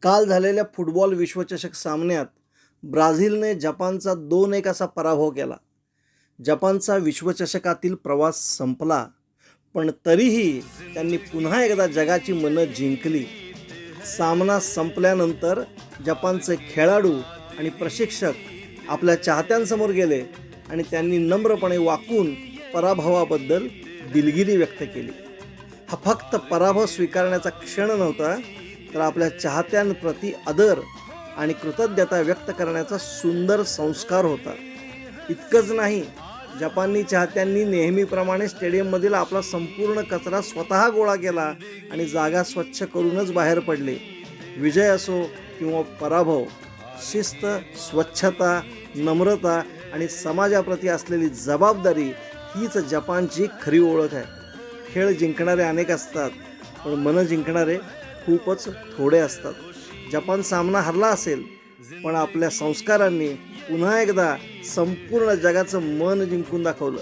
काल झालेल्या फुटबॉल विश्वचषक सामन्यात ब्राझीलने जपानचा 2-1 असा पराभव केला. जपानचा विश्वचषकातील प्रवास संपला, पण तरीही त्यांनी पुन्हा एकदा जगाची मनं जिंकली. सामना संपल्यानंतर जपानचे खेळाडू आणि प्रशिक्षक आपल्या चाहत्यांसमोर गेले आणि त्यांनी नम्रपणे वाकून पराभवाबद्दल दिलगिरी व्यक्त केली. हा फक्त पराभव स्वीकारण्याचा क्षण नव्हता, तर आपल्या चाहत्यांप्रती आदर आणि कृतज्ञता व्यक्त करण्याचा सुंदर संस्कार होता. इतकंच नाही, जपानी चाहत्यांनी नेहमीप्रमाणे स्टेडियममधील आपला संपूर्ण कचरा स्वतः गोळा केला आणि जागा स्वच्छ करूनच बाहेर पडले. विजय असो किंवा पराभव, शिस्त, स्वच्छता, नम्रता आणि समाजाप्रती असलेली जबाबदारी हीच जपानची खरी ओळख आहे. खेळ जिंकणारे अनेक असतात, पण मन जिंकणारे खूपच थोडे असतात. जपान सामना हरला असेल, पण आपल्या संस्कारांनी पुन्हा एकदा संपूर्ण जगाचं मन जिंकून दाखवलं.